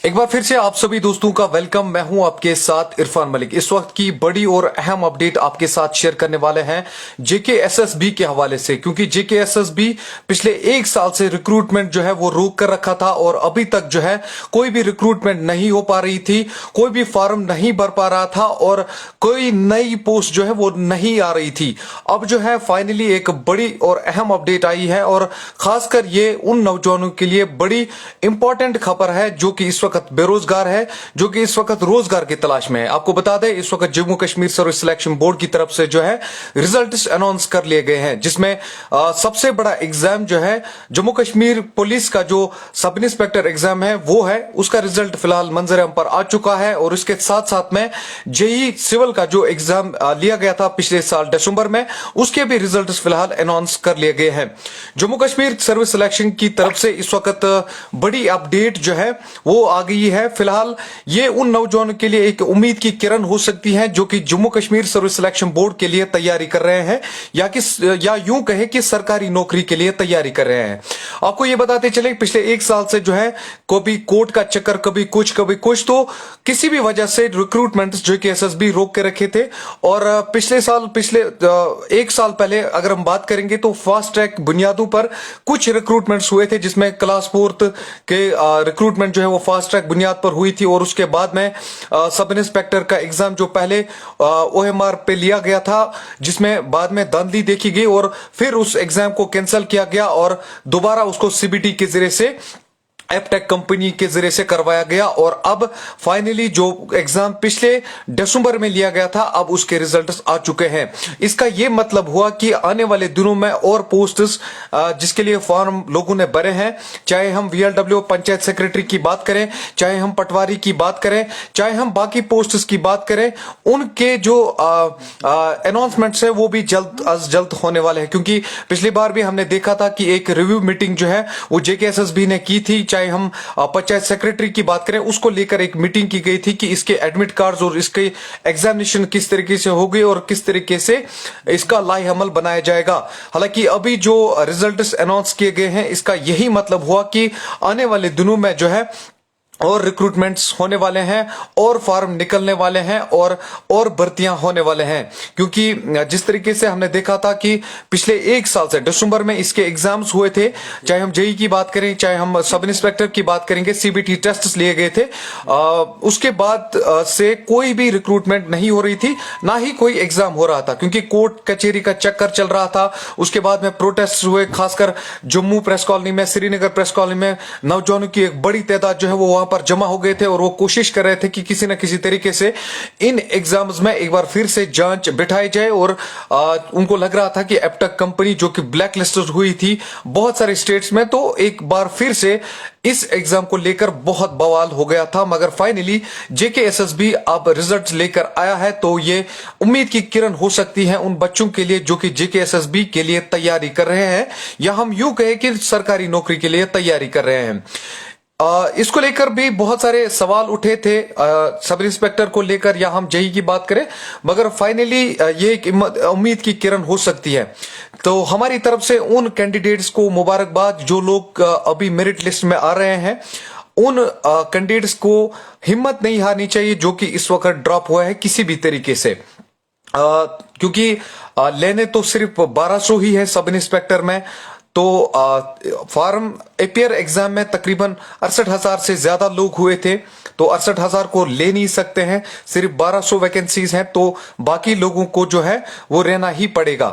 एक बार फिर से आप सभी दोस्तों का वेलकम। मैं हूं आपके साथ इरफान मलिक। इस वक्त की बड़ी और अहम अपडेट आपके साथ शेयर करने वाले हैं जेकेएसएसबी के हवाले से, क्योंकि जेकेएसएसबी पिछले एक साल से रिक्रूटमेंट जो है वो रोक कर रखा था और अभी तक जो है कोई भी रिक्रूटमेंट नहीं हो पा रही थी, कोई भी फॉर्म नहीं भर पा रहा था और कोई नई पोस्ट जो है वो नहीं आ रही थी। अब जो है फाइनली एक बड़ी और अहम अपडेट आई है और खासकर ये उन नौजवानों के लिए बड़ी इंपॉर्टेंट खबर है जो कि इस वक्त बेरोजगार है, जो कि इस वक्त रोजगार की तलाश में है। आपको बता दें, इस वक्त Jammu Kashmir service selection board की तरफ से जो है रिजल्ट्स अनाउंस कर लिए गए हैं, जिसमें सबसे बड़ा एग्जाम जो है जम्मू कश्मीर पुलिस का जो सब इंस्पेक्टर एग्जाम है वो है, उसका रिजल्ट फिलहाल मंजर आम पर आ चुका है। और इसके साथ साथ में जेई सिविल का जो एग्जाम लिया गया था पिछले साल दिसंबर में, उसके भी रिजल्ट फिलहाल अनाउंस कर लिए गए हैं। जम्मू कश्मीर सर्विस सिलेक्शन की तरफ से इस वक्त बड़ी अपडेट जो है वो आ गई है। फिलहाल ये उन नौजवानों के लिए एक उम्मीद की किरण हो सकती है जो कि Jammu Kashmir service selection board के लिए तैयारी कर रहे हैं या यूं कहे कि सरकारी नौकरी के लिए तैयारी कर रहे हैं। आपको ये बताते चले, पिछले एक साल से जो है कभी कोर्ट का चक्कर, कभी कुछ, तो किसी भी वजह से रिक्रूटमेंट जो कि एसएसबी रोक के रखे थे। और पिछले एक साल पहले अगर हम बात करेंगे तो फास्ट ट्रैक बुनियादों पर कुछ रिक्रूटमेंट्स हुए थे, जिसमें क्लास 4 के रिक्रूटमेंट जो है वो फास्ट ट्रैक बुनियाद पर हुई थी। और उसके बाद में सब इंस्पेक्टर का एग्जाम जो पहले ओएमआर पे लिया गया था, जिसमें बाद में धांधली देखी गई और फिर उस एग्जाम को कैंसिल किया गया और दोबारा उसको सीबीटी के जरिए से एपटेक कंपनी के जरिए से करवाया गया। और अब फाइनली जो एग्जाम पिछले दिसंबर में लिया गया था, अब उसके रिजल्ट्स आ चुके हैं। इसका यह मतलब हुआ कि आने वाले दिनों में और पोस्ट्स जिसके लिए फॉर्म लोगों ने भरे हैं, चाहे हम वीएलडब्ल्यू पंचायत सेक्रेटरी की बात करें, चाहे हम पटवारी की बात करें, चाहे हम बाकी पोस्ट्स की बात करें, उनके जो अनाउंसमेंट्स है वो भी जल्द अज जल्द होने वाले हैं। क्योंकि पिछली बार भी हमने देखा था कि एक रिव्यू मीटिंग जो है वो जेकेएसएसबी ने की थी। चाहे हम पंचायत सेक्रेटरी की बात करें, उसको लेकर एक मीटिंग की गई थी कि इसके एडमिट कार्ड्स और इसके एग्जामिनेशन किस तरीके से होगी और किस तरीके से इसका लाहेअमल बनाया जाएगा। हालांकि अभी जो रिजल्ट्स अनाउंस किए गए हैं, इसका यही मतलब हुआ कि आने वाले दिनों में जो है और रिक्रूटमेंट्स होने वाले हैं और फॉर्म निकलने वाले हैं और भर्तियां होने वाले हैं। क्योंकि जिस तरीके से हमने देखा था कि पिछले एक साल से दिसंबर में इसके एग्जाम्स हुए थे, चाहे हम जेई की बात करें, चाहे हम सब इंस्पेक्टर की बात करेंगे, सीबीटी टेस्ट लिए गए थे। उसके बाद से कोई भी रिक्रूटमेंट नहीं हो रही थी, ना ही कोई एग्जाम हो रहा था, क्योंकि कोर्ट कचहरी का चक्कर चल रहा था। उसके बाद में प्रोटेस्ट हुए, खासकर जम्मू प्रेस कॉलोनी में, श्रीनगर प्रेस कॉलोनी में नौजवानों की एक बड़ी तादाद जो है वो वहां पर जमा हो गए थे और वो कोशिश कर रहे थे कि किसी न किसी तरीके से इन एग्जाम्स में एक बार फिर से जांच बिठाई जाए। और उनको लग रहा था कि एपटेक कंपनी जो कि ब्लैक लिस्टेड हुई थी बहुत सारे स्टेट्स में, तो एक बार फिर से इस एग्जाम को लेकर बहुत बवाल हो गया था। मगर फाइनली जेकेएसएसबी अब रिजल्ट्स लेकर आया है, तो ये उम्मीद की किरण हो सकती है उन बच्चों के लिए जो कि जेकेएसएसबी के लिए तैयारी कर रहे हैं, या हम यूं कहें कि सरकारी नौकरी के लिए तैयारी कर रहे हैं। इसको लेकर भी बहुत सारे सवाल उठे थे सब इंस्पेक्टर को लेकर, या हम जेई की बात करें, मगर फाइनली ये एक उम्मीद की किरण हो सकती है। तो हमारी तरफ से उन कैंडिडेट्स को मुबारकबाद जो लोग अभी मेरिट लिस्ट में आ रहे हैं। उन कैंडिडेट्स को हिम्मत नहीं हारनी चाहिए जो कि इस वक्त ड्रॉप हुआ है किसी भी तरीके से, क्योंकि लेने तो सिर्फ 1200 ही है सब इंस्पेक्टर में। तो फॉर्म एपियर एग्जाम में तकरीबन 68,000 से ज्यादा लोग हुए थे, तो 68,000 को ले नहीं सकते हैं, सिर्फ 1200 वैकेंसीज हैं, तो बाकी लोगों को जो है वो रहना ही पड़ेगा।